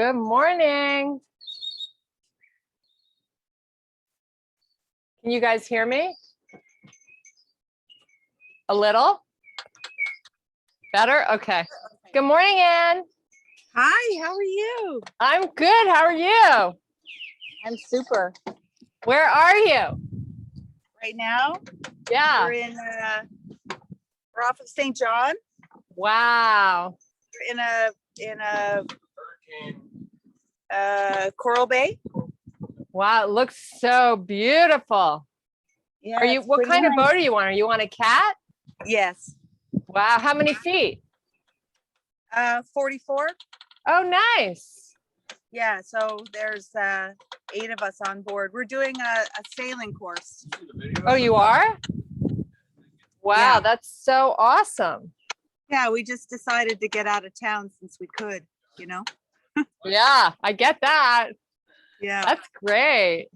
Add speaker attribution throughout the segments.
Speaker 1: Good morning. Can you guys hear me? A little? Better? Okay. Good morning, Ann.
Speaker 2: Hi, how are you?
Speaker 1: I'm good. How are you?
Speaker 2: I'm super.
Speaker 1: Where are you?
Speaker 2: Right now,
Speaker 1: Yeah.
Speaker 2: we're off of St. John.
Speaker 1: Wow.
Speaker 2: We're in a Coral Bay.
Speaker 1: Wow. It looks so beautiful.
Speaker 2: Yeah.
Speaker 1: Are you, what kind of boat are you on? Are you on a cat?
Speaker 2: Yes.
Speaker 1: Wow. How many feet?
Speaker 2: 44.
Speaker 1: Oh, nice.
Speaker 2: Yeah. So there's 8 of us on board. We're doing a sailing course.
Speaker 1: Oh, you are? Wow.
Speaker 2: Yeah.
Speaker 1: That's so awesome.
Speaker 2: Yeah. We just decided to get out of town since we could, you know?
Speaker 1: Yeah, I get that.
Speaker 2: Yeah.
Speaker 1: That's great.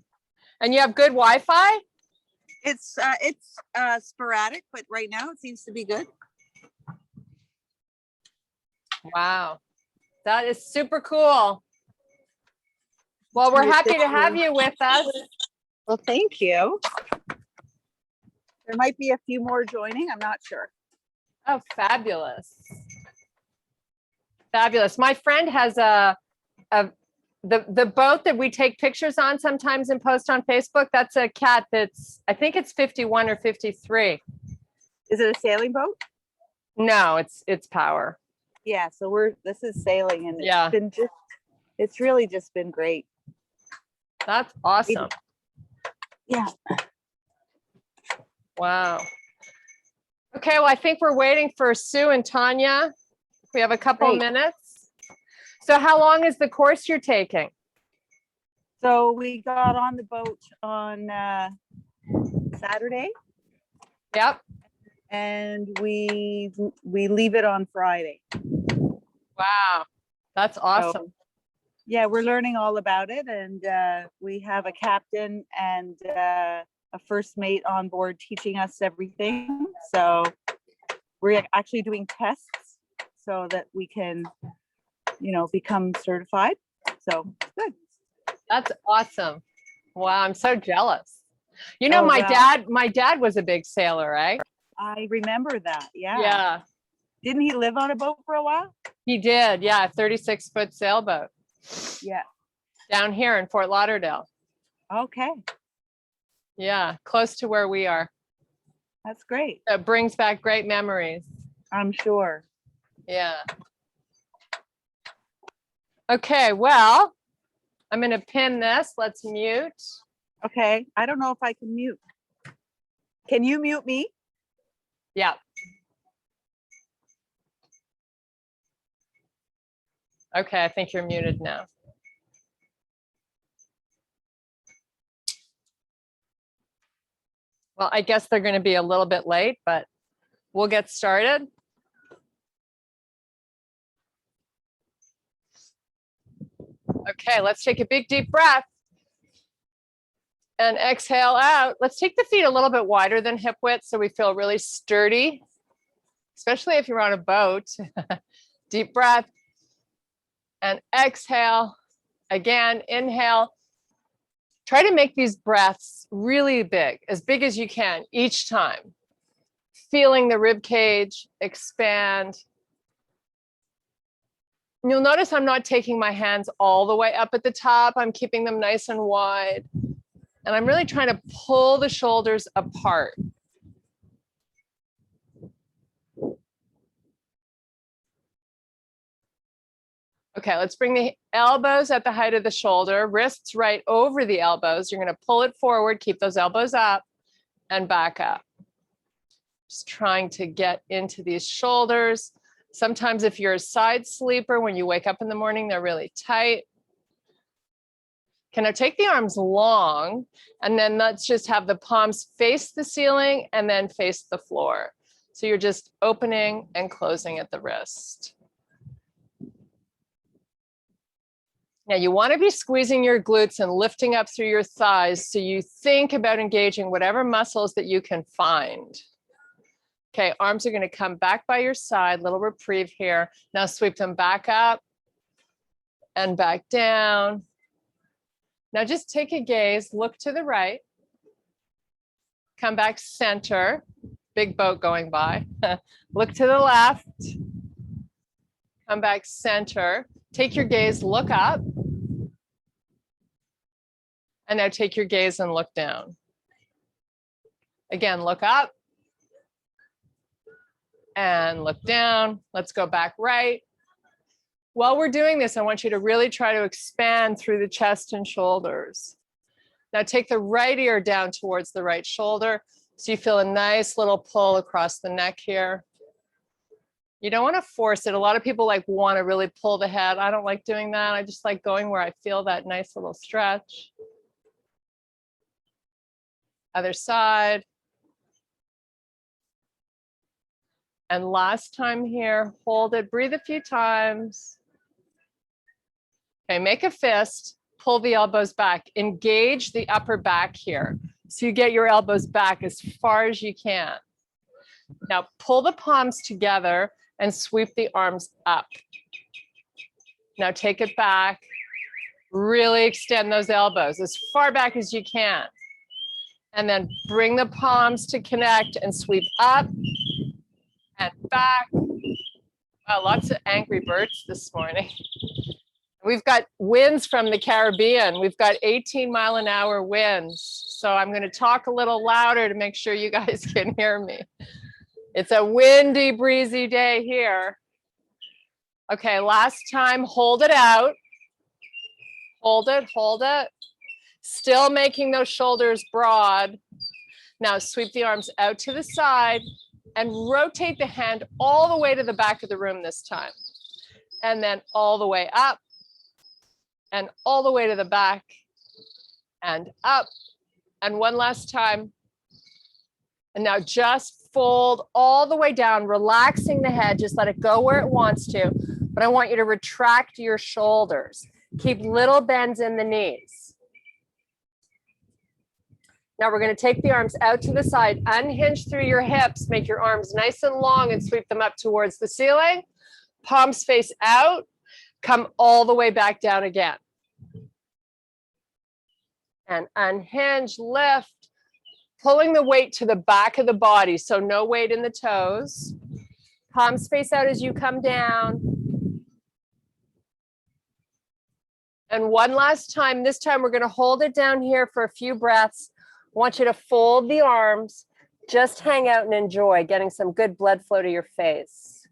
Speaker 1: And you have good Wi-Fi?
Speaker 2: It's sporadic, but right now it seems to be good.
Speaker 1: Wow. That is super cool. Well, we're happy to have you with us.
Speaker 2: Well, thank you. There might be a few more joining. I'm not sure.
Speaker 1: Oh, fabulous. Fabulous. My friend has the boat that we take pictures on sometimes and post on Facebook. That's a cat that's, I think it's 51 or 53.
Speaker 2: Is it a sailing boat?
Speaker 1: No, it's power.
Speaker 2: Yeah, so this is sailing, and
Speaker 1: Yeah.
Speaker 2: it's really just been great.
Speaker 1: That's awesome.
Speaker 2: Yeah.
Speaker 1: Wow. Okay, well, I think we're waiting for Sue and Tanya. We have a couple of minutes. So how long is the course you're taking?
Speaker 2: So we got on the boat on Saturday.
Speaker 1: Yep.
Speaker 2: And we leave it on Friday.
Speaker 1: Wow, that's awesome.
Speaker 2: So, yeah, we're learning all about it, and we have a captain and a first mate on board teaching us everything. So we're actually doing tests so that we can, become certified. So good.
Speaker 1: That's awesome. Wow, I'm so jealous. You know, my dad was a big sailor, right?
Speaker 2: I remember that. Yeah.
Speaker 1: Yeah.
Speaker 2: Didn't he live on a boat for a while?
Speaker 1: He did. Yeah, a 36-foot sailboat.
Speaker 2: Yeah.
Speaker 1: Down here in Fort Lauderdale.
Speaker 2: Okay.
Speaker 1: Yeah, close to where we are.
Speaker 2: That's great.
Speaker 1: That brings back great memories.
Speaker 2: I'm sure.
Speaker 1: Yeah. Okay, well, I'm going to pin this. Let's mute.
Speaker 2: Okay. I don't know if I can mute. Can you mute me?
Speaker 1: Yeah. Okay, I think you're muted now. Well, I guess they're going to be a little bit late, but we'll get started. Okay, let's take a big deep breath and exhale out. Let's take the feet a little bit wider than hip width so we feel really sturdy, especially if you're on a boat. Deep breath and exhale. Again, inhale. Try to make these breaths really big as you can each time. Feeling the rib cage expand. You'll notice I'm not taking my hands all the way up at the top. I'm keeping them nice and wide. And I'm really trying to pull the shoulders apart. Okay, let's bring the elbows at the height of the shoulder, wrists right over the elbows. You're going to pull it forward, keep those elbows up and back up. Just trying to get into these shoulders. Sometimes if you're a side sleeper, when you wake up in the morning, they're really tight. Can I take the arms long, and then let's just have the palms face the ceiling and then face the floor. So you're just opening and closing at the wrist. Now you want to be squeezing your glutes and lifting up through your thighs so you think about engaging whatever muscles that you can find. Okay, arms are going to come back by your side, little reprieve here. Now sweep them back up and back down. Now just take a gaze, look to the right, come back center, big boat going by. Look to the left, come back center, take your gaze, look up, and now take your gaze and look down. Again, look up and look down. Let's go back right. While we're doing this, I want you to really try to expand through the chest and shoulders. Now take the right ear down towards the right shoulder so you feel a nice little pull across the neck here. You don't want to force it. A lot of people want to really pull the head. I don't like doing that. I just like going where I feel that nice little stretch. Other side. And last time here, hold it, breathe a few times. Okay, make a fist, pull the elbows back, engage the upper back here. So you get your elbows back as far as you can. Now pull the palms together and sweep the arms up. Now take it back, really extend those elbows as far back as you can. And then bring the palms to connect and sweep up and back. Wow, lots of angry birds this morning. We've got winds from the Caribbean. We've got 18-mile-an-hour winds. So I'm going to talk a little louder to make sure you guys can hear me. It's a windy, breezy day here. Okay, last time, hold it out. Hold it, hold it. Still making those shoulders broad. Now sweep the arms out to the side and rotate the hand all the way to the back of the room this time. And then all the way up and all the way to the back and up. And one last time. And now just fold all the way down, relaxing the head. Just let it go where it wants to. But I want you to retract your shoulders. Keep little bends in the knees. Now we're going to take the arms out to the side, unhinge through your hips, make your arms nice and long and sweep them up towards the ceiling. Palms face out, come all the way back down again. And unhinge, lift, pulling the weight to the back of the body, so no weight in the toes. Palms face out as you come down. And one last time, this time we're going to hold it down here for a few breaths. I want you to fold the arms, just hang out and enjoy getting some good blood flow to your face.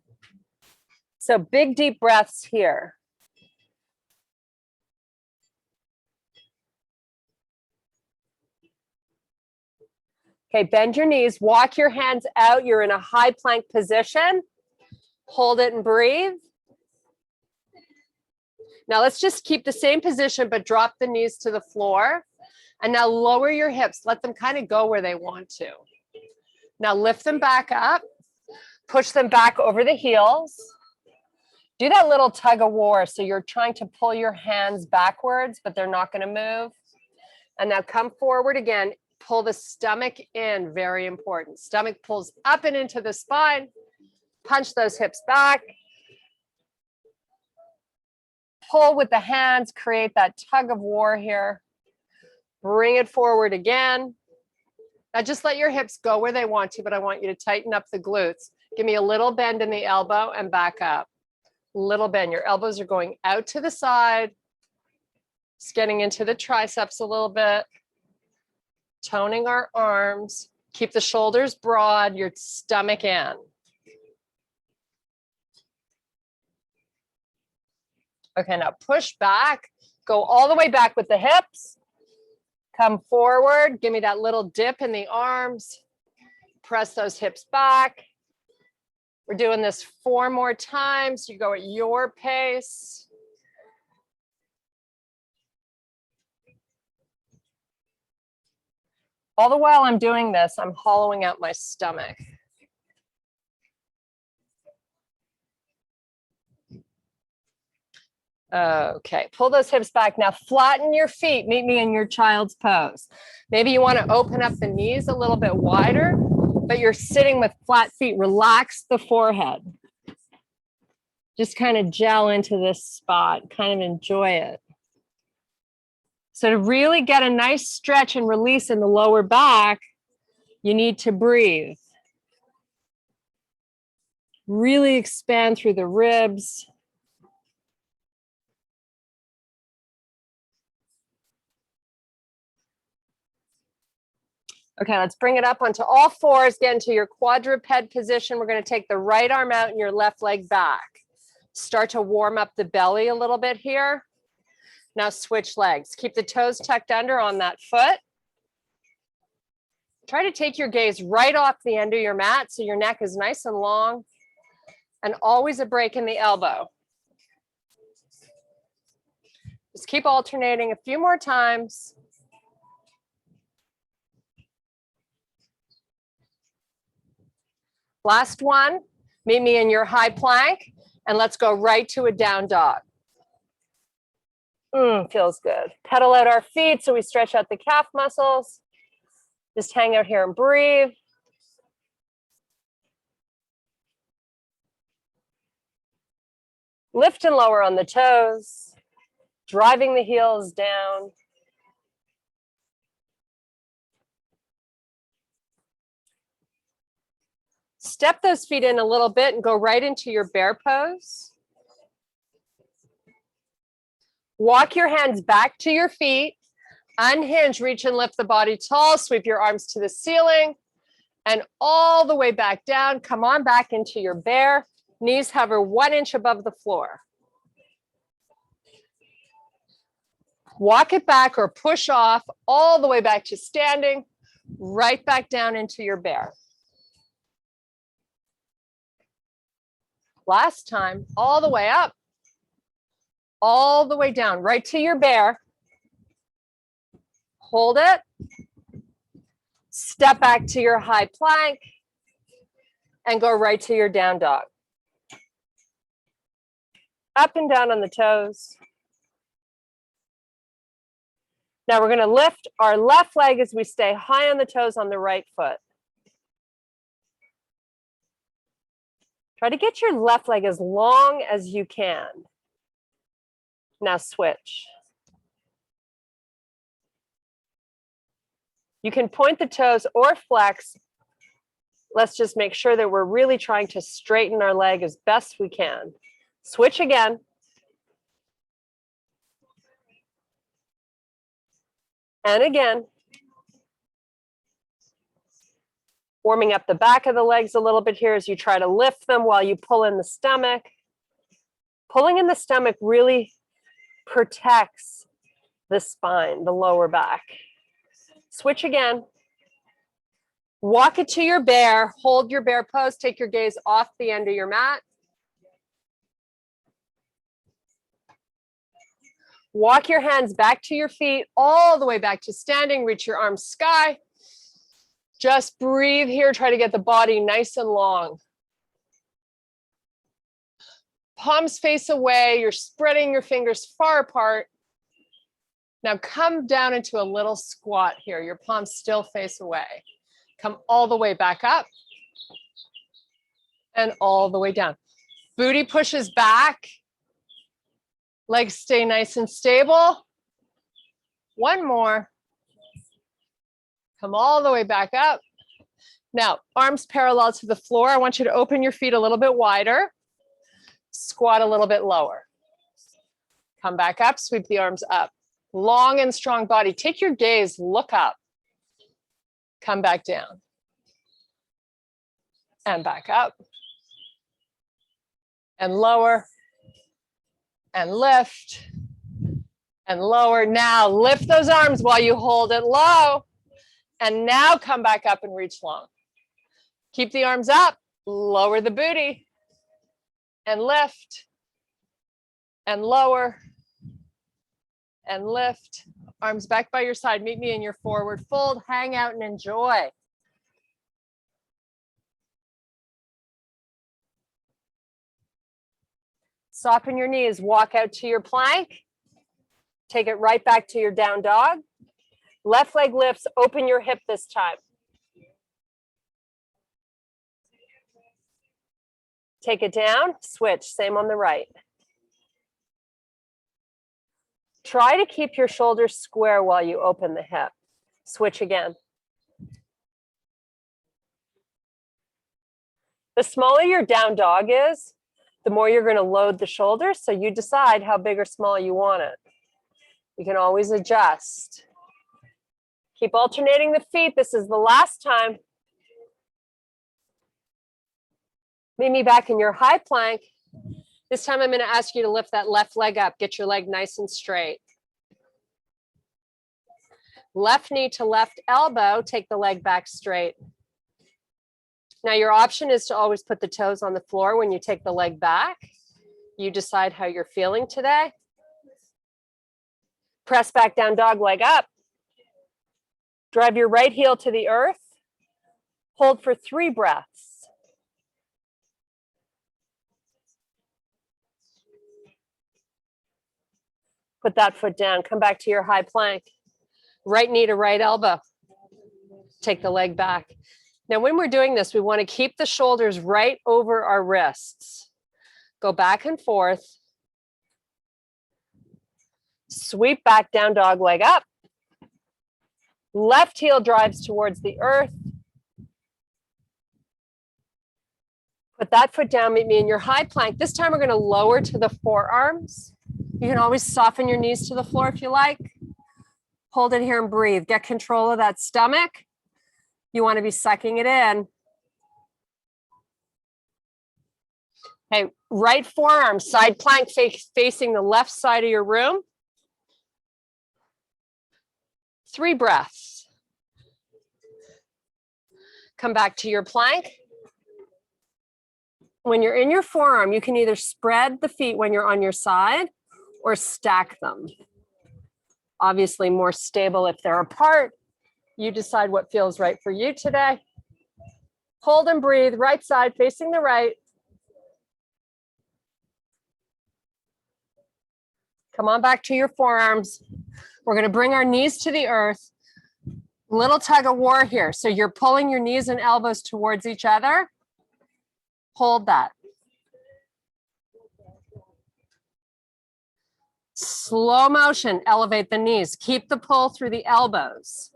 Speaker 1: So big, deep breaths here. Okay, bend your knees, walk your hands out. You're in a high plank position. Hold it and breathe. Now let's just keep the same position, but drop the knees to the floor. And now lower your hips. Let them kind of go where they want to. Now lift them back up. Push them back over the heels. Do that little tug of war. So you're trying to pull your hands backwards, but they're not going to move. And now come forward again. Pull the stomach in. Very important. Stomach pulls up and into the spine. Punch those hips back. Pull with the hands. Create that tug of war here. Bring it forward again. Now just let your hips go where they want to, but I want you to tighten up the glutes. Give me a little bend in the elbow and back up. Little bend. Your elbows are going out to the side. Just getting into the triceps a little bit. Toning our arms. Keep the shoulders broad, your stomach in. Okay, now push back. Go all the way back with the hips. Come forward. Give me that little dip in the arms. Press those hips back. We're doing this 4 more times. You go at your pace. All the while I'm doing this, I'm hollowing out my stomach. Okay, pull those hips back. Now flatten your feet. Meet me in your child's pose. Maybe you want to open up the knees a little bit wider, but you're sitting with flat feet. Relax the forehead. Just kind of gel into this spot, kind of enjoy it. So to really get a nice stretch and release in the lower back, you need to breathe. Really expand through the ribs. Okay, let's bring it up onto all fours, get into your quadruped position. We're going to take the right arm out and your left leg back. Start to warm up the belly a little bit here. Now switch legs. Keep the toes tucked under on that foot. Try to take your gaze right off the end of your mat so your neck is nice and long, and always a break in the elbow. Just keep alternating a few more times. Last one, meet me in your high plank, and let's go right to a down dog. Feels good. Pedal out our feet so we stretch out the calf muscles. Just hang out here and breathe. Lift and lower on the toes, driving the heels down. Step those feet in a little bit and go right into your bear pose. Walk your hands back to your feet. Unhinge, reach and lift the body tall. Sweep your arms to the ceiling and all the way back down. Come on back into your bear. Knees hover 1 inch above the floor. Walk it back or push off all the way back to standing, right back down into your bear. Last time, all the way up, all the way down, right to your bear. Hold it. Step back to your high plank and go right to your down dog. Up and down on the toes. Now we're going to lift our left leg as we stay high on the toes on the right foot. Try to get your left leg as long as you can. Now switch. You can point the toes or flex. Let's just make sure that we're really trying to straighten our leg as best we can. Switch again. And again. Warming up the back of the legs a little bit here as you try to lift them while you pull in the stomach. Pulling in the stomach really protects the spine, the lower back. Switch again. Walk it to your bear. Hold your bear pose. Take your gaze off the end of your mat. Walk your hands back to your feet, all the way back to standing. Reach your arms sky. Just breathe here. Try to get the body nice and long. Palms face away. You're spreading your fingers far apart. Now come down into a little squat here. Your palms still face away. Come all the way back up and all the way down. Booty pushes back. Legs stay nice and stable. One more. Come all the way back up. Now, arms parallel to the floor. I want you to open your feet a little bit wider. Squat a little bit lower. Come back up, sweep the arms up. Long and strong body. Take your gaze, look up. Come back down. And back up. And lower. And lift. And lower. Now lift those arms while you hold it low. And now come back up and reach long. Keep the arms up. Lower the booty. And lift. And lower. And lift. Arms back by your side. Meet me in your forward fold. Hang out and enjoy. Soften your knees. Walk out to your plank. Take it right back to your down dog. Left leg lifts. Open your hip this time. Take it down, switch, same on the right. Try to keep your shoulders square while you open the hip. Switch again. The smaller your down dog is, the more you're going to load the shoulders, so you decide how big or small you want it. You can always adjust. Keep alternating the feet. This is the last time. Meet me back in your high plank. This time I'm going to ask you to lift that left leg up. Get your leg nice and straight. Left knee to left elbow. Take the leg back straight. Now your option is to always put the toes on the floor when you take the leg back. You decide how you're feeling today. Press back down dog, leg up. Drive your right heel to the earth. Hold for 3 breaths. Put that foot down. Come back to your high plank. Right knee to right elbow. Take the leg back. Now, when we're doing this, we want to keep the shoulders right over our wrists. Go back and forth. Sweep back down dog, leg up. Left heel drives towards the earth. Put that foot down, meet me in your high plank. This time we're going to lower to the forearms. You can always soften your knees to the floor if you like. Hold it here and breathe. Get control of that stomach. You want to be sucking it in. Okay, right forearm, side plank facing the left side of your room. 3 breaths. Come back to your plank. When you're in your forearm, you can either spread the feet when you're on your side or stack them. Obviously more stable if they're apart. You decide what feels right for you today. Hold and breathe, right side facing the right. Come on back to your forearms. We're going to bring our knees to the earth. Little tug of war here. So you're pulling your knees and elbows towards each other. Hold that. Slow motion, elevate the knees. Keep the pull through the elbows.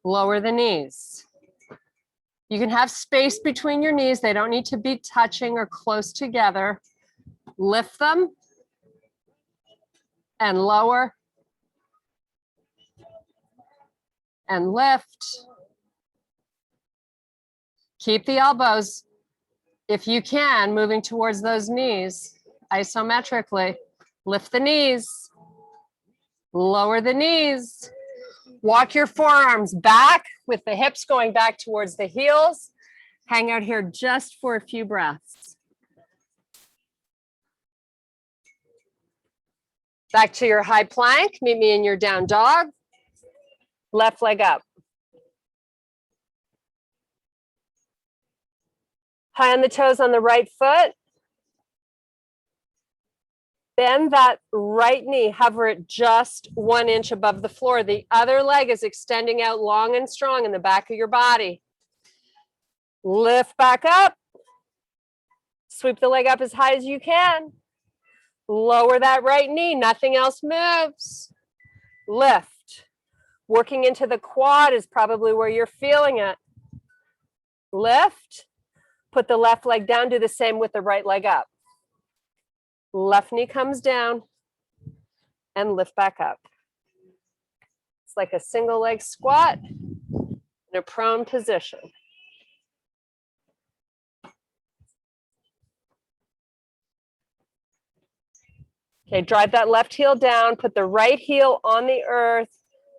Speaker 1: Lower the knees. You can have space between your knees. They don't need to be touching or close together. Lift them and lower and lift. Keep the elbows, if you can, moving towards those knees isometrically. Lift the knees, lower the knees. Walk your forearms back with the hips going back towards the heels. Hang out here just for a few breaths. Back to your high plank. Meet me in your down dog. Left leg up. High on the toes on the right foot. Bend that right knee, hover it just 1 inch above the floor. The other leg is extending out long and strong in the back of your body. Lift back up. Sweep the leg up as high as you can. Lower that right knee, nothing else moves. Lift. Working into the quad is probably where you're feeling it. Lift. Put the left leg down, do the same with the right leg up. Left knee comes down and lift back up. It's like a single leg squat in a prone position. Okay, drive that left heel down, put the right heel on the earth,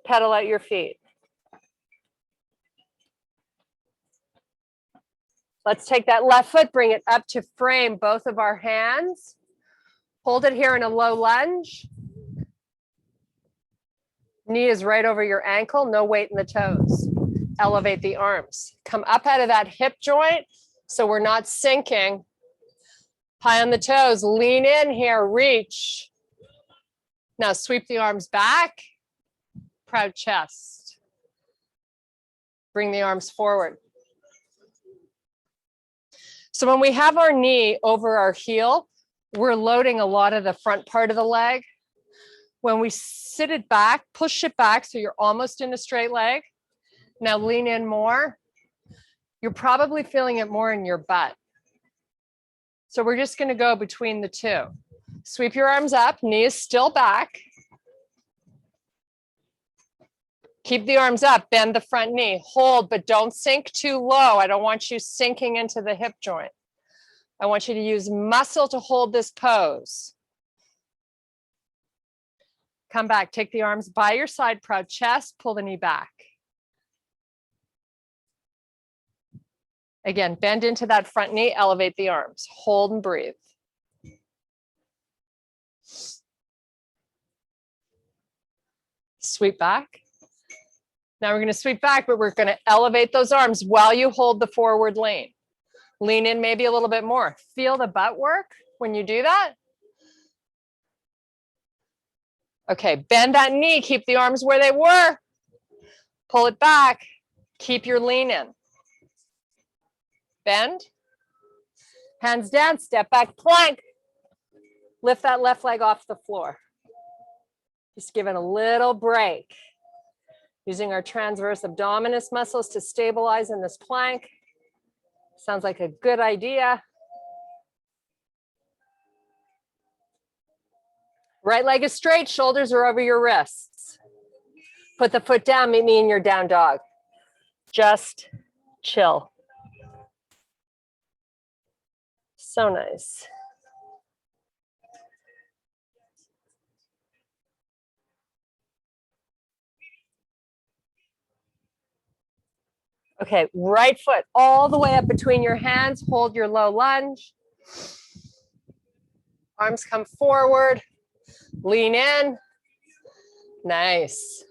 Speaker 1: pedal out your feet. Let's take that left foot, bring it up to frame both of our hands. Hold it here in a low lunge. Knee is right over your ankle, no weight in the toes. Elevate the arms. Come up out of that hip joint so we're not sinking. High on the toes, lean in here, reach. Now sweep the arms back, proud chest. Bring the arms forward. So when we have our knee over our heel, we're loading a lot of the front part of the leg. When we sit it back, push it back so you're almost in a straight leg. Now lean in more. You're probably feeling it more in your butt. So we're just going to go between the two. Sweep your arms up, knee is still back. Keep the arms up, bend the front knee, hold, but don't sink too low. I don't want you sinking into the hip joint. I want you to use muscle to hold this pose. Come back, take the arms by your side, proud chest, pull the knee back. Again, bend into that front knee, elevate the arms, hold and breathe. Sweep back. Now we're going to sweep back, but we're going to elevate those arms while you hold the forward lean. Lean in maybe a little bit more. Feel the butt work when you do that. Okay, bend that knee, keep the arms where they were. Pull it back, keep your lean in. Bend. Hands down, step back, plank. Lift that left leg off the floor. Just give it a little break. Using our transverse abdominis muscles to stabilize in this plank. Sounds like a good idea. Right leg is straight, shoulders are over your wrists. Put the foot down, meet me in your down dog. Just chill. So nice. Okay, right foot all the way up between your hands. Hold your low lunge. Arms come forward. Lean in. Nice.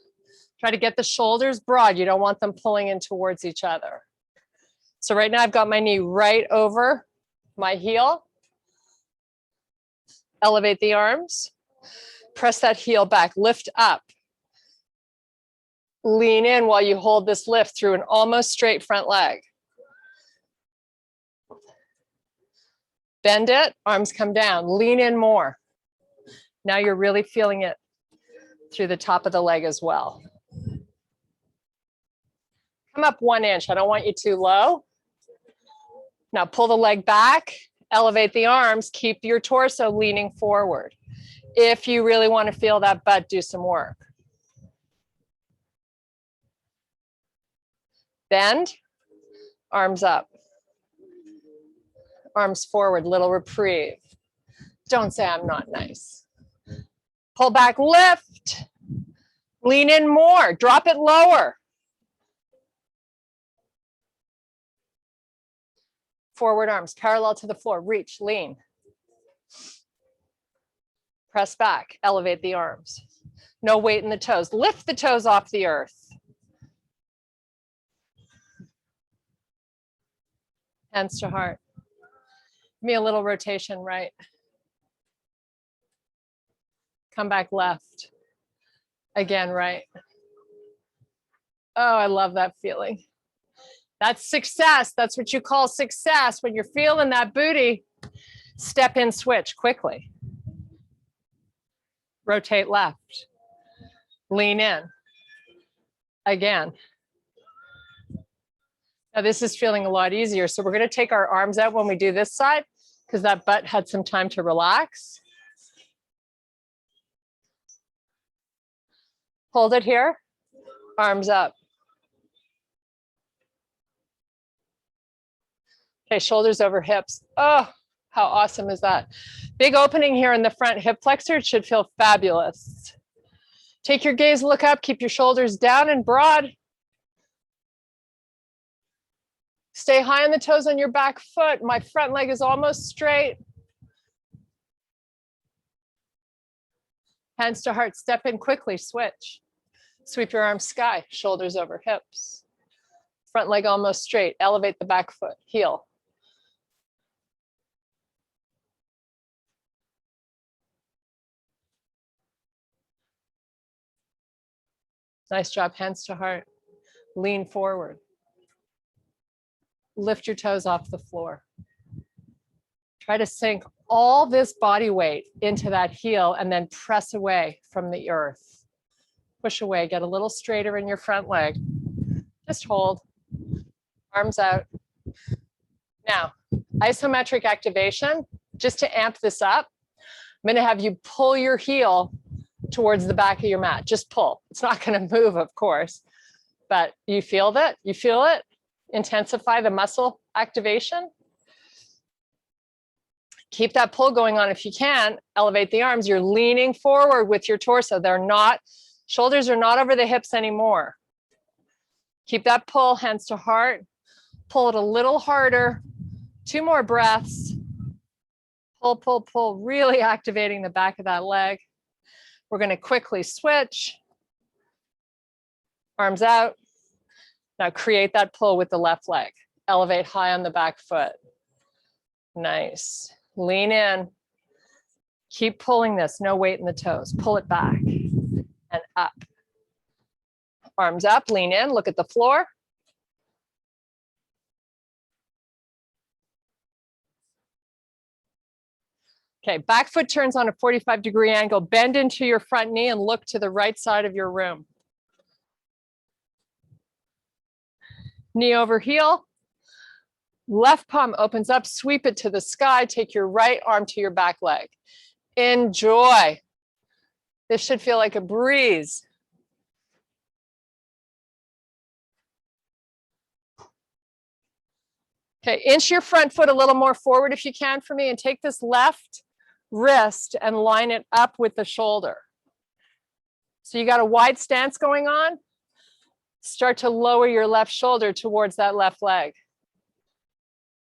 Speaker 1: Try to get the shoulders broad. You don't want them pulling in towards each other. So right now I've got my knee right over my heel. Elevate the arms. Press that heel back. Lift up. Lean in while you hold this lift through an almost straight front leg. Bend it, arms come down, lean in more. Now you're really feeling it through the top of the leg as well. Come up 1 inch, I don't want you too low. Now pull the leg back, elevate the arms, keep your torso leaning forward. If you really want to feel that butt do some work. Bend, arms up. Arms forward, little reprieve. Don't say I'm not nice. Pull back, lift. Lean in more, drop it lower. Forward arms, parallel to the floor, reach, lean. Press back, elevate the arms. No weight in the toes, lift the toes off the earth. Hands to heart. Give me a little rotation right. Come back left. Again, right. Oh, I love that feeling. That's success. That's what you call success. When you're feeling that booty, step in, switch quickly. Rotate left. Lean in. Again. Now this is feeling a lot easier. So we're going to take our arms out when we do this side because that butt had some time to relax. Hold it here. Arms up. Okay, shoulders over hips. Oh, how awesome is that? Big opening here in the front hip flexor. It should feel fabulous. Take your gaze, look up, keep your shoulders down and broad. Stay high on the toes on your back foot. My front leg is almost straight. Hands to heart, step in quickly, switch. Sweep your arms sky, shoulders over hips. Front leg almost straight, elevate the back foot, heel. Nice job, hands to heart. Lean forward. Lift your toes off the floor. Try to sink all this body weight into that heel and then press away from the earth. Push away, get a little straighter in your front leg. Just hold, arms out. Now, isometric activation, just to amp this up, I'm gonna have you pull your heel towards the back of your mat. Just pull. It's not gonna move, of course, but you feel that? You feel it? Intensify the muscle activation. Keep that pull going on if you can. Elevate the arms. You're leaning forward with your torso. Shoulders are not over the hips anymore. Keep that pull, hands to heart. Pull it a little harder. 2 more breaths. Pull, pull, pull, really activating the back of that leg. We're going to quickly switch. Arms out. Now create that pull with the left leg. Elevate high on the back foot. Nice. Lean in. Keep pulling this. No weight in the toes. Pull it back and up. Arms up, lean in, look at the floor. Okay, back foot turns on a 45-degree angle. Bend into your front knee and look to the right side of your room. Knee over heel. Left palm opens up, sweep it to the sky. Take your right arm to your back leg. Enjoy. This should feel like a breeze. Okay, inch your front foot a little more forward if you can for me, and take this left wrist and line it up with the shoulder. So you got a wide stance going on. Start to lower your left shoulder towards that left leg.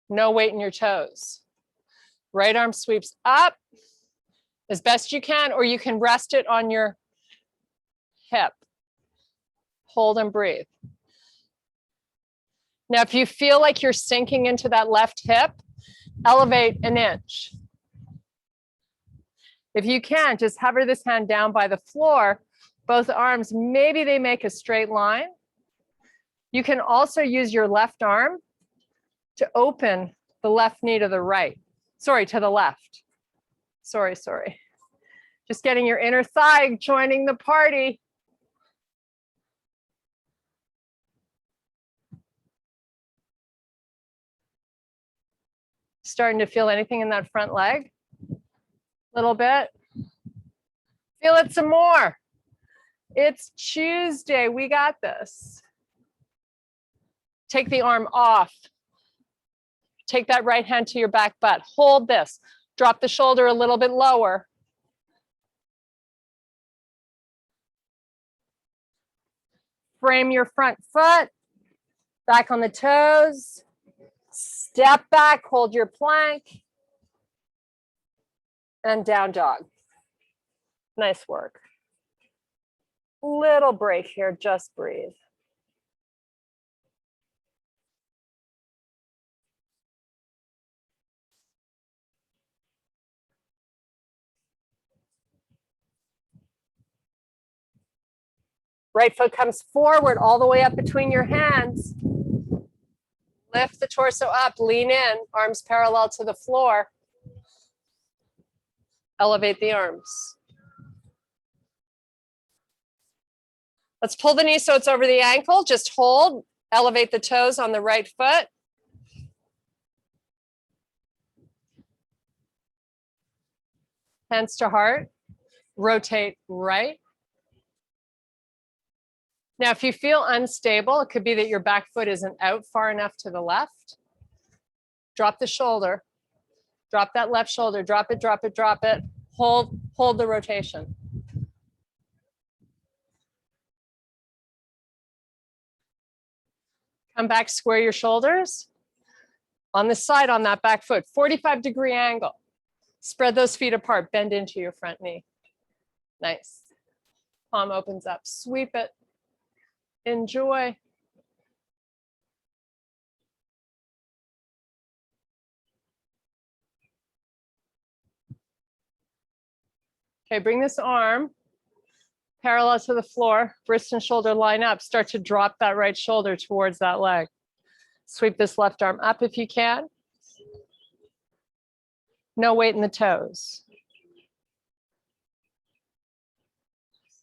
Speaker 1: No weight in your toes. Right arm sweeps up as best you can, or you can rest it on your hip. Hold and breathe. Now, if you feel like you're sinking into that left hip, elevate an inch. If you can, just hover this hand down by the floor, both arms, maybe they make a straight line. You can also use your left arm to open the left knee to the right. Sorry, to the left. Sorry. Just getting your inner thigh joining the party. Starting to feel anything in that front leg? A little bit. Feel it some more. It's Tuesday. We got this. Take the arm off. Take that right hand to your back butt. Hold this. Drop the shoulder a little bit lower. Frame your front foot. Back on the toes. Step back, hold your plank. And down dog. Nice work. Little break here, just breathe. Right foot comes forward all the way up between your hands. Lift the torso up, lean in, arms parallel to the floor. Elevate the arms. Let's pull the knee so it's over the ankle. Just hold, elevate the toes on the right foot. Hands to heart, rotate right. Now, if you feel unstable, it could be that your back foot isn't out far enough to the left. Drop the shoulder, drop that left shoulder, drop it, drop it, drop it. Hold the rotation. Come back, square your shoulders. On the side on that back foot, 45-degree angle. Spread those feet apart, bend into your front knee. Nice. Palm opens up, sweep it. Enjoy. Okay, bring this arm parallel to the floor, wrist and shoulder line up. Start to drop that right shoulder towards that leg. Sweep this left arm up if you can. No weight in the toes.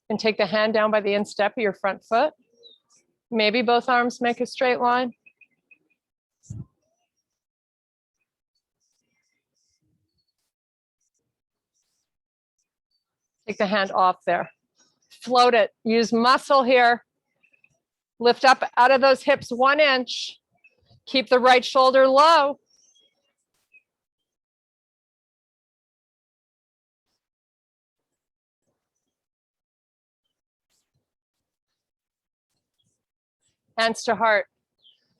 Speaker 1: And take the hand down by the instep of your front foot. Maybe both arms make a straight line. Take the hand off there. Float it. Use muscle here. Lift up out of those hips 1 inch. Keep the right shoulder low. Hands to heart.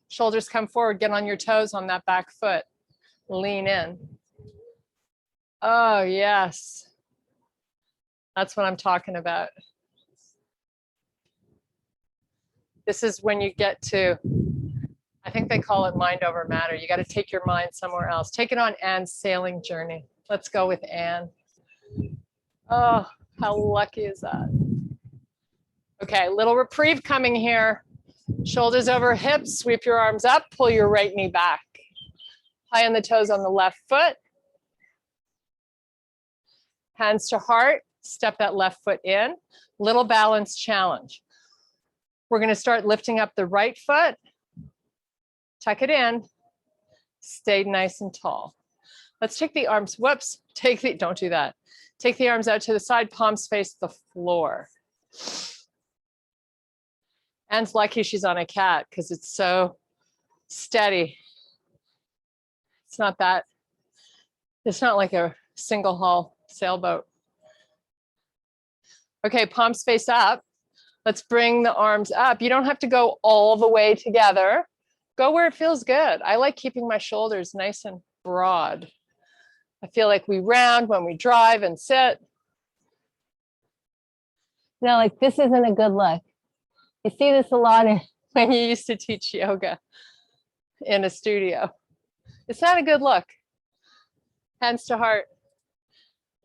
Speaker 1: Shoulders come forward. Get on your toes on that back foot. Lean in. Oh, yes. That's what I'm talking about. This is when you get to, I think they call it mind over matter. You got to take your mind somewhere else. Take it on Anne's sailing journey. Let's go with Anne. Oh, how lucky is that? Okay, little reprieve coming here. Shoulders over hips, sweep your arms up, pull your right knee back. High on the toes on the left foot. Hands to heart, step that left foot in. Little balance challenge. We're going to start lifting up the right foot. Tuck it in. Stay nice and tall. Let's take the arms, whoops, don't do that. Take the arms out to the side, palms face the floor. Anne's lucky she's on a cat because it's so steady. It's not like a single hull sailboat. Okay, palms face up. Let's bring the arms up. You don't have to go all the way together. Go where it feels good. I like keeping my shoulders nice and broad. I feel like we round when we drive and sit. No, like this isn't a good look. You see this a lot when you used to teach yoga in a studio. It's not a good look. Hands to heart.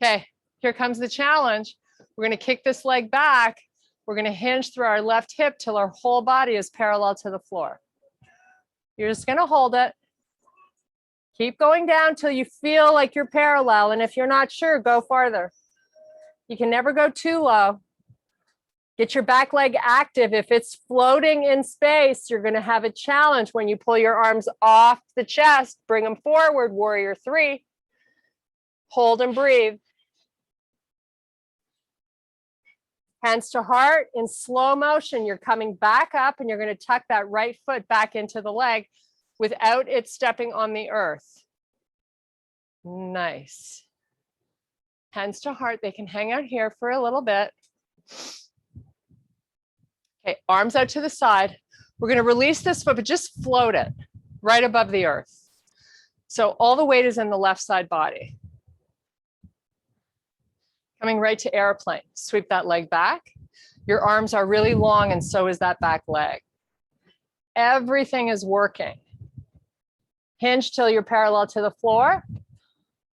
Speaker 1: Okay, here comes the challenge. We're going to kick this leg back. We're going to hinge through our left hip till our whole body is parallel to the floor. You're just going to hold it. Keep going down till you feel like you're parallel. And if you're not sure, go farther. You can never go too low. Get your back leg active. If it's floating in space, you're going to have a challenge when you pull your arms off the chest. Bring them forward, warrior 3. Hold and breathe. Hands to heart. In slow motion, you're coming back up and you're going to tuck that right foot back into the leg without it stepping on the earth. Nice. Hands to heart. They can hang out here for a little bit. Okay, arms out to the side. We're going to release this foot, but just float it right above the earth. So all the weight is in the left side body. Coming right to airplane. Sweep that leg back. Your arms are really long and so is that back leg. Everything is working. Hinge till you're parallel to the floor.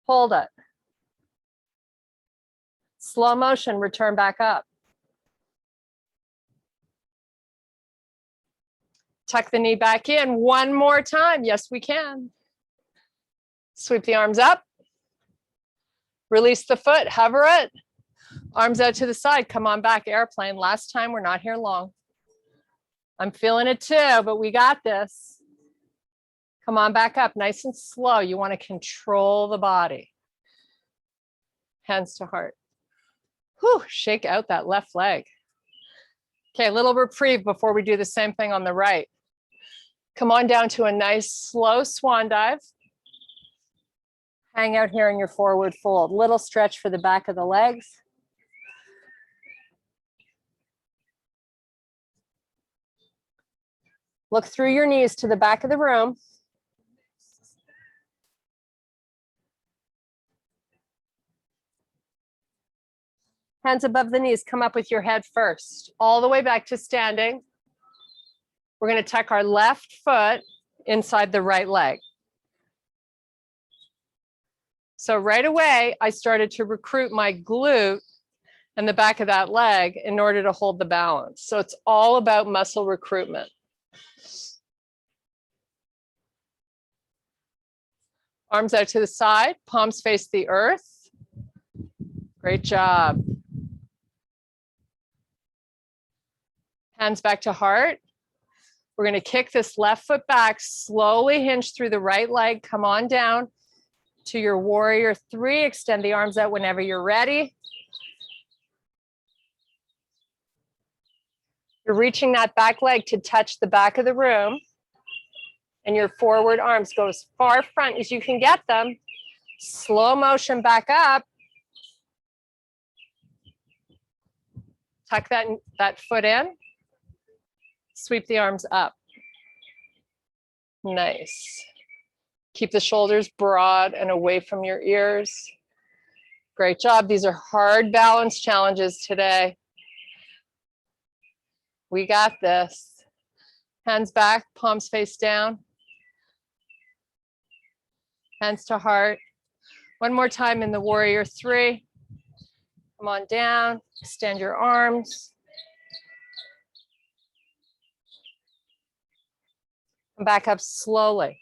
Speaker 1: Hold it. Slow motion, return back up. Tuck the knee back in one more time. Yes, we can. Sweep the arms up. Release the foot, hover it. Arms out to the side, come on back, airplane. Last time, we're not here long. I'm feeling it too, but we got this. Come on back up, nice and slow. You want to control the body. Hands to heart. Whew, shake out that left leg. Okay, a little reprieve before we do the same thing on the right. Come on down to a nice slow swan dive. Hang out here in your forward fold. Little stretch for the back of the legs. Look through your knees to the back of the room. Hands above the knees, come up with your head first, all the way back to standing. We're going to tuck our left foot inside the right leg. So right away, I started to recruit my glute and the back of that leg in order to hold the balance. So it's all about muscle recruitment. Arms out to the side, palms face the earth. Great job. Hands back to heart. We're going to kick this left foot back, slowly hinge through the right leg. Come on down to your warrior three. Extend the arms out whenever you're ready. You're reaching that back leg to touch the back of the room. And your forward arms go as far front as you can get them. Slow motion back up. Tuck that foot in. Sweep the arms up. Nice. Keep the shoulders broad and away from your ears. Great job. These are hard balance challenges today. We got this. Hands back, palms face down. Hands to heart. One more time in the warrior three. Come on down, extend your arms. Come back up slowly.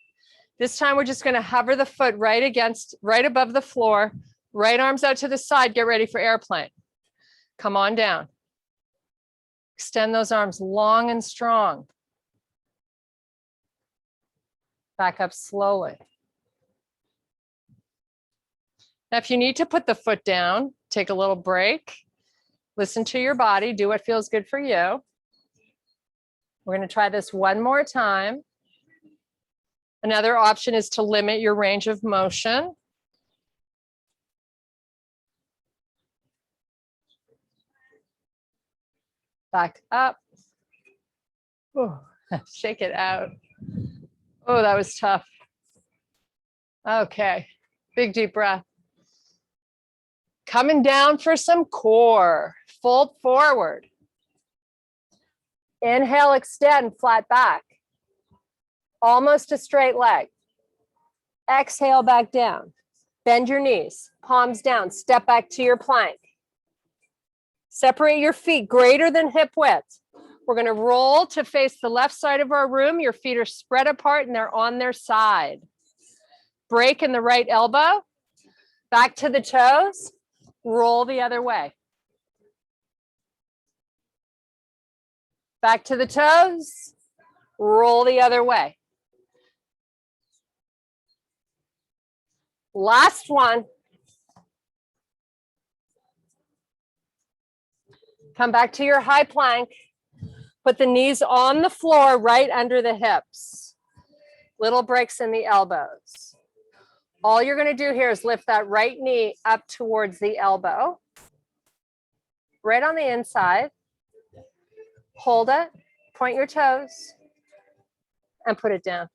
Speaker 1: This time we're just going to hover the foot right above the floor. Right arms out to the side. Get ready for airplane. Come on down. Extend those arms long and strong. Back up slowly. Now, if you need to put the foot down, take a little break. Listen to your body. Do what feels good for you. We're going to try this one more time. Another option is to limit your range of motion. Back up. Oh, shake it out. Oh, that was tough. Okay, big deep breath. Coming down for some core. Fold forward. Inhale, extend, flat back. Almost a straight leg. Exhale, back down. Bend your knees, palms down, step back to your plank. Separate your feet greater than hip width. We're going to roll to face the left side of our room. Your feet are spread apart and they're on their side. Break in the right elbow. Back to the toes. Roll the other way. Back to the toes. Roll the other way. Last one. Come back to your high plank. Put the knees on the floor right under the hips. Little breaks in the elbows. All you're going to do here is lift that right knee up towards the elbow. Right on the inside. Hold it. Point your toes. And put it down.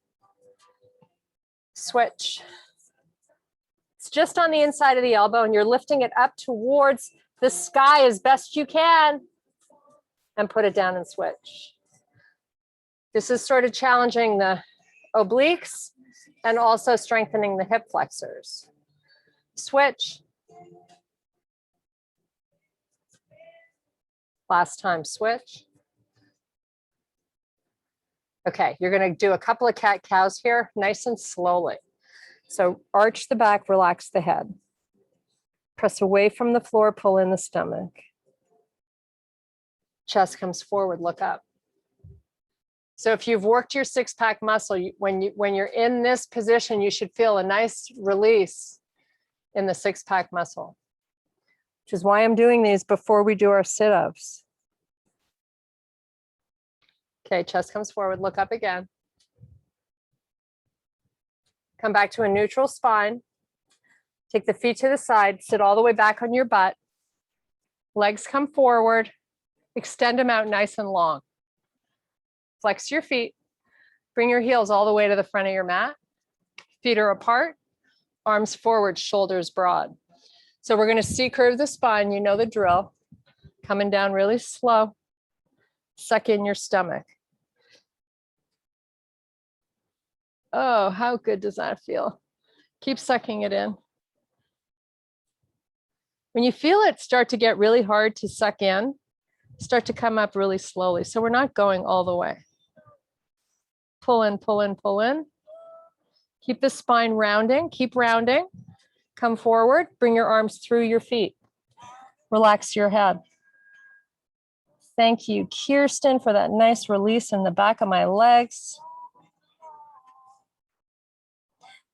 Speaker 1: Switch. It's just on the inside of the elbow and you're lifting it up towards the sky as best you can. And put it down and switch. This is sort of challenging the obliques and also strengthening the hip flexors. Switch. Last time, switch. Okay, you're going to do a couple of cat cows here, nice and slowly. So arch the back, relax the head. Press away from the floor, pull in the stomach. Chest comes forward, look up. So if you've worked your six-pack muscle, when you're in this position, you should feel a nice release in the six-pack muscle, which is why I'm doing these before we do our sit-ups. Okay, chest comes forward, look up again. Come back to a neutral spine. Take the feet to the side, sit all the way back on your butt. Legs come forward, extend them out nice and long. Flex your feet. Bring your heels all the way to the front of your mat. Feet are apart, arms forward, shoulders broad. So we're going to C-curve the spine. You know the drill. Coming down really slow. Suck in your stomach. Oh, how good does that feel? Keep sucking it in. When you feel it start to get really hard to suck in, start to come up really slowly. So we're not going all the way. Pull in, pull in, pull in. Keep the spine rounding, keep rounding. Come forward, bring your arms through your feet. Relax your head. Thank you, Kirsten, for that nice release in the back of my legs.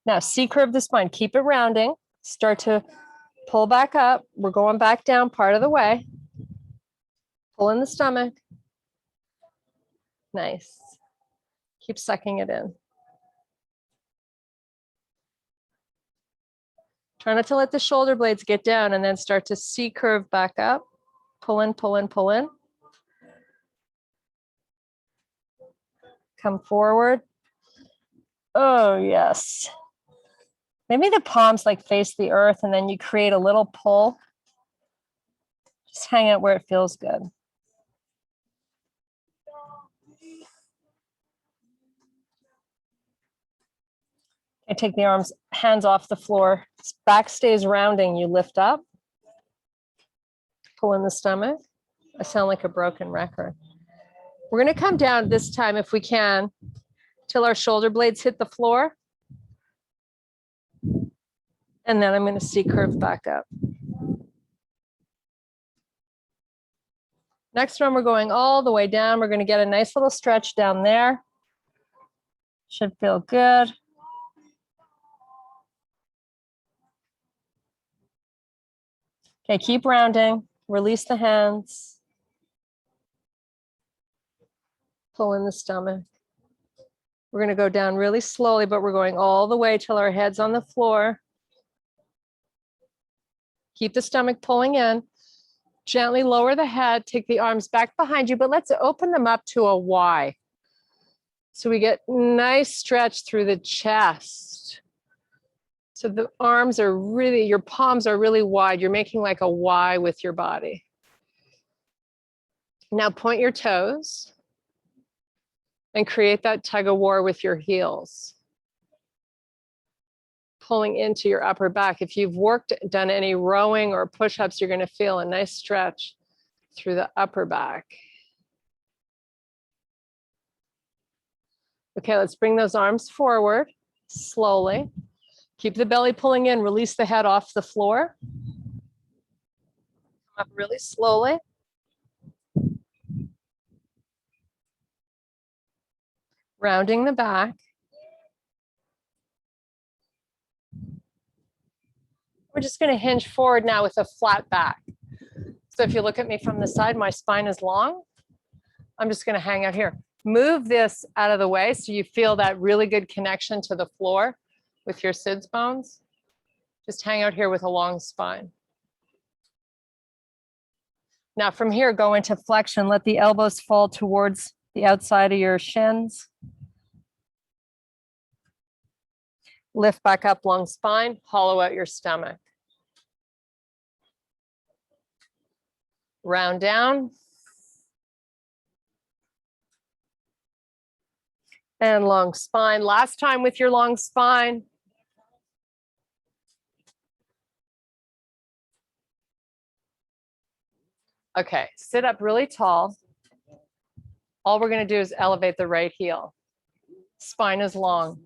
Speaker 1: Now, C-curve the spine, keep it rounding. Start to pull back up. We're going back down part of the way. Pull in the stomach. Nice. Keep sucking it in. Try not to let the shoulder blades get down and then start to C-curve back up. Pull in, pull in, pull in. Come forward. Oh, yes. Maybe the palms like face the earth and then you create a little pull. Just hang out where it feels good. I take the arms, hands off the floor. Back stays rounding, you lift up. Pull in the stomach. I sound like a broken record. We're gonna come down this time if we can, till our shoulder blades hit the floor. And then I'm gonna C-curve back up. Next one, we're going all the way down. We're gonna get a nice little stretch down there. Should feel good. Okay, keep rounding, release the hands. Pull in the stomach. We're gonna go down really slowly, but we're going all the way till our head's on the floor. Keep the stomach pulling in. Gently lower the head, take the arms back behind you, but let's open them up to a Y. So we get nice stretch through the chest. So the arms are really, your palms are really wide. You're making like a Y with your body. Now point your toes and create that tug of war with your heels. Pulling into your upper back. If you've done any rowing or push-ups, you're going to feel a nice stretch through the upper back. Okay, let's bring those arms forward slowly. Keep the belly pulling in, release the head off the floor. Come up really slowly. Rounding the back. We're just going to hinge forward now with a flat back. So if you look at me from the side, my spine is long. I'm just going to hang out here. Move this out of the way so you feel that really good connection to the floor with your sits bones. Just hang out here with a long spine. Now from here, go into flexion. Let the elbows fall towards the outside of your shins. Lift back up, long spine, hollow out your stomach. Round down. And long spine. Last time with your long spine. Okay, sit up really tall. All we're going to do is elevate the right heel. Spine is long.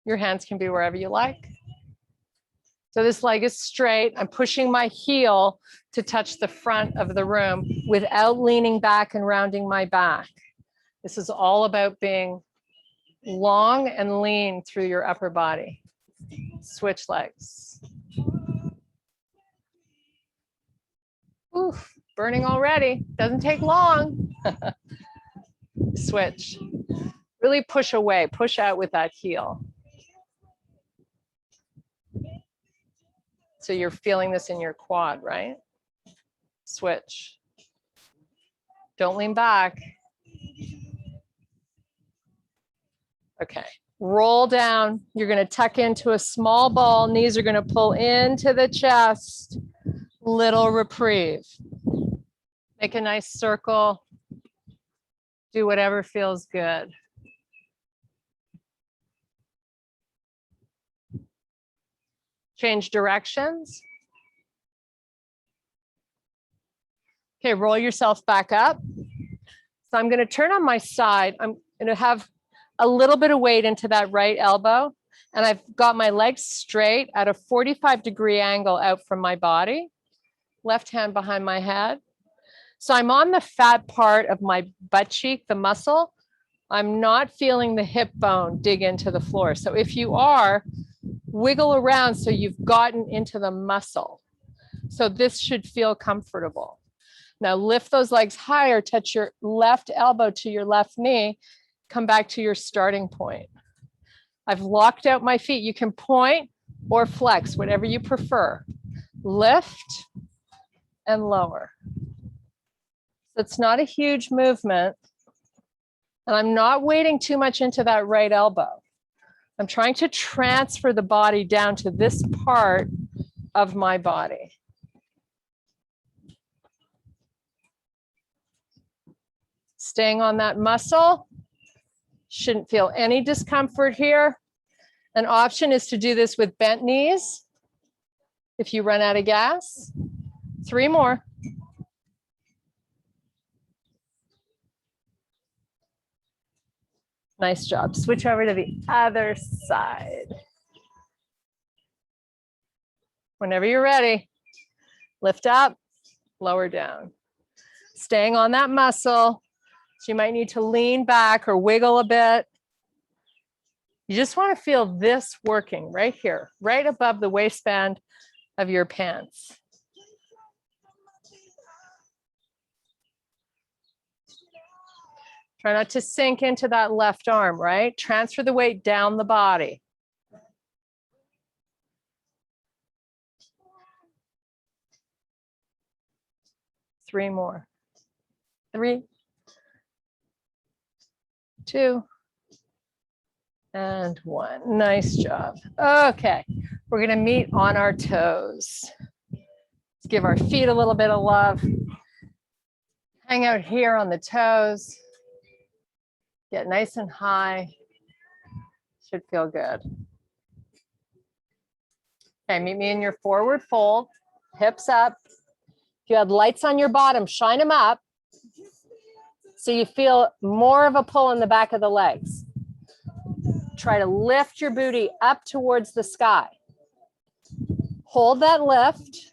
Speaker 1: Your hands can be wherever you like. So this leg is straight. I'm pushing my heel to touch the front of the room without leaning back and rounding my back. This is all about being long and lean through your upper body. Switch legs. Oof, burning already. Doesn't take long. Switch. Really push away, push out with that heel. So you're feeling this in your quad, right? Switch. Don't lean back. Okay, roll down. You're going to tuck into a small ball. Knees are going to pull into the chest. Little reprieve. Make a nice circle. Do whatever feels good. Change directions. Okay, roll yourself back up. So I'm going to turn on my side. I'm going to have a little bit of weight into that right elbow. And I've got my legs straight at a 45-degree angle out from my body. Left hand behind my head. So I'm on the fat part of my butt cheek, the muscle. I'm not feeling the hip bone dig into the floor. So if you are, wiggle around so you've gotten into the muscle. So this should feel comfortable. Now lift those legs higher, touch your left elbow to your left knee, come back to your starting point. I've locked out my feet. You can point or flex, whatever you prefer. Lift and lower. So it's not a huge movement. And I'm not weighting too much into that right elbow. I'm trying to transfer the body down to this part of my body. Staying on that muscle. Shouldn't feel any discomfort here. An option is to do this with bent knees. If you run out of gas, 3 more. Nice job. Switch over to the other side. Whenever you're ready, lift up, lower down. Staying on that muscle. So you might need to lean back or wiggle a bit. You just want to feel this working right here, right above the waistband of your pants. Try not to sink into that left arm, right? Transfer the weight down the body. Three more. 3, 2, and 1. Nice job. Okay, we're gonna meet on our toes. Let's give our feet a little bit of love. Hang out here on the toes. Get nice and high. Should feel good. Okay, meet me in your forward fold, hips up. If you had lights on your bottom, shine them up so you feel more of a pull in the back of the legs. Try to lift your booty up towards the sky. Hold that lift.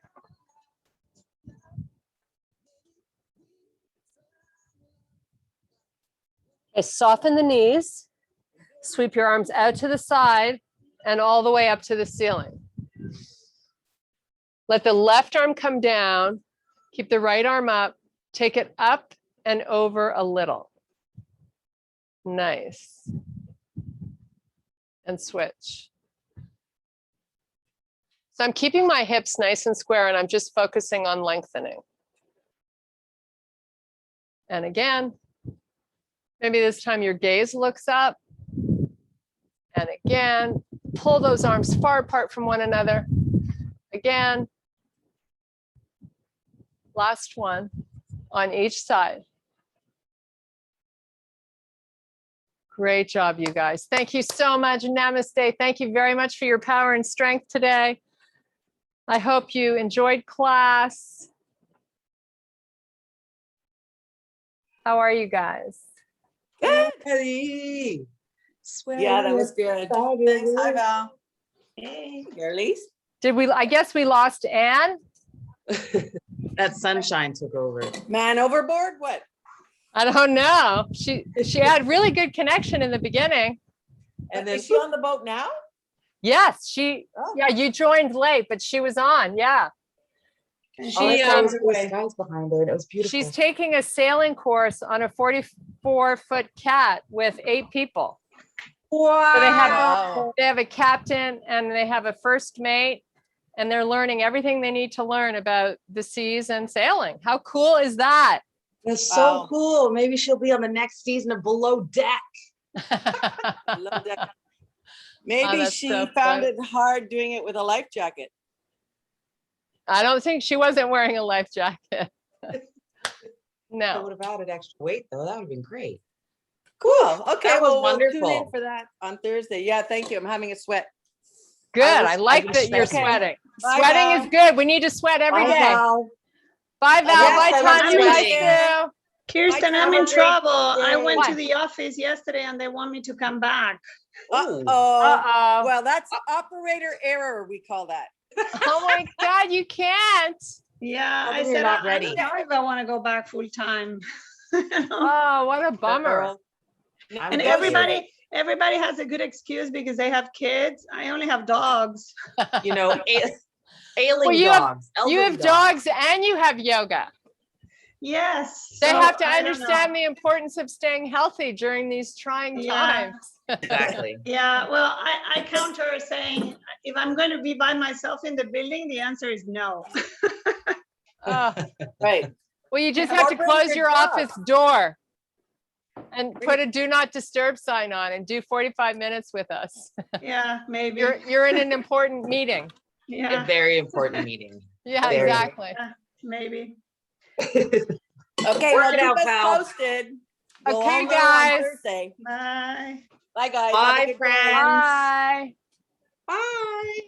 Speaker 1: Okay, soften the knees. Sweep your arms out to the side and all the way up to the ceiling. Let the left arm come down. Keep the right arm up. Take it up and over a little. Nice. And switch. So I'm keeping my hips nice and square and I'm just focusing on lengthening. And again, maybe this time your gaze looks up. And again, pull those arms far apart from one another. Again. Last one on each side. Great job, you guys. Thank you so much. Namaste. Thank you very much for your power and strength today. I hope you enjoyed class. How are you guys?
Speaker 3: Good.
Speaker 4: Hey,
Speaker 3: Yeah, that was good. Thanks. Hi, Val.
Speaker 4: Hey, girlies.
Speaker 1: Did we, I guess we lost Anne.
Speaker 4: That sunshine took over.
Speaker 3: Man overboard? What?
Speaker 1: I don't know. She had really good connection in the beginning.
Speaker 3: And then is she on the boat now?
Speaker 1: Yes,
Speaker 3: Oh.
Speaker 1: yeah, you joined late, but she was on, yeah.
Speaker 4: She the skies behind her. It was beautiful.
Speaker 1: She's taking a sailing course on a 44-foot cat with 8 people.
Speaker 4: Wow.
Speaker 1: So they have a captain and they have a first mate and they're learning everything they need to learn about the seas and sailing. How cool is that?
Speaker 4: That's so cool. Maybe she'll be on the next season of Below Deck.
Speaker 3: Love that. Maybe she
Speaker 1: so
Speaker 3: found
Speaker 1: fun.
Speaker 3: it hard doing it with a life jacket.
Speaker 1: I don't think she wasn't wearing a life jacket.
Speaker 4: I
Speaker 1: No.
Speaker 4: would have added extra weight though. That would have been great.
Speaker 3: Cool. Okay,
Speaker 4: That was
Speaker 3: well, we'll tune in
Speaker 4: wonderful.
Speaker 3: for that on Thursday. Yeah, thank you. I'm having a sweat.
Speaker 1: Good. I
Speaker 4: was
Speaker 1: like that you're
Speaker 4: sweating.
Speaker 1: sweating.
Speaker 3: Bye,
Speaker 1: Sweating
Speaker 3: Val.
Speaker 1: is good. We need to sweat every
Speaker 4: Bye,
Speaker 1: day.
Speaker 4: Val.
Speaker 1: Bye, Val.
Speaker 3: Yes,
Speaker 1: Bye,
Speaker 3: I love
Speaker 1: Tanya. Bye,
Speaker 3: sweating.
Speaker 1: Sue.
Speaker 5: Kirsten, I'm
Speaker 3: have
Speaker 5: in
Speaker 3: a great
Speaker 5: trouble. I
Speaker 3: day.
Speaker 5: went to
Speaker 1: Why?
Speaker 5: the office yesterday and they want me to come back.
Speaker 3: Uh-oh.
Speaker 1: Uh-oh.
Speaker 3: Well, that's operator error, we call that.
Speaker 1: Oh my God, you can't.
Speaker 5: Yeah,
Speaker 3: Tell
Speaker 5: I
Speaker 3: them you're
Speaker 5: said,
Speaker 3: not
Speaker 5: I
Speaker 3: ready."
Speaker 5: don't know if I want to go back full time.
Speaker 1: Oh, what a bummer.
Speaker 3: Girl.
Speaker 5: And everybody has a good excuse because they have kids. I only have dogs.
Speaker 4: You know, ailing
Speaker 1: Well, you
Speaker 4: dogs.
Speaker 1: You have
Speaker 4: elderly
Speaker 1: dogs and you have yoga.
Speaker 5: Yes.
Speaker 1: They
Speaker 5: so
Speaker 1: have to
Speaker 5: I don't
Speaker 1: understand
Speaker 5: know.
Speaker 1: the importance of staying healthy during these trying
Speaker 5: Yeah.
Speaker 1: times.
Speaker 4: Exactly.
Speaker 5: Yeah, well, I counter saying, if I'm going to be by myself in the building, the answer is no.
Speaker 1: Oh,
Speaker 4: Right.
Speaker 1: well, you just
Speaker 4: Or
Speaker 1: have to
Speaker 4: bring
Speaker 1: close
Speaker 4: your
Speaker 1: your
Speaker 4: dog.
Speaker 1: office door and put a do not disturb sign on and do 45 minutes with us.
Speaker 5: Yeah, maybe.
Speaker 1: You're in an important meeting.
Speaker 4: A
Speaker 5: Yeah,
Speaker 4: very important meeting.
Speaker 1: Yeah,
Speaker 4: Very.
Speaker 1: exactly.
Speaker 5: maybe.
Speaker 3: Okay,
Speaker 4: Work
Speaker 3: well,
Speaker 4: it
Speaker 3: keep
Speaker 4: out,
Speaker 3: us
Speaker 4: pal.
Speaker 3: posted. We'll
Speaker 1: Okay,
Speaker 3: all know on
Speaker 1: guys.
Speaker 3: Thursday.
Speaker 5: Bye.
Speaker 3: Bye, guys. Have a
Speaker 4: Bye,
Speaker 3: good day.
Speaker 4: friends.
Speaker 1: Bye.
Speaker 4: Bye.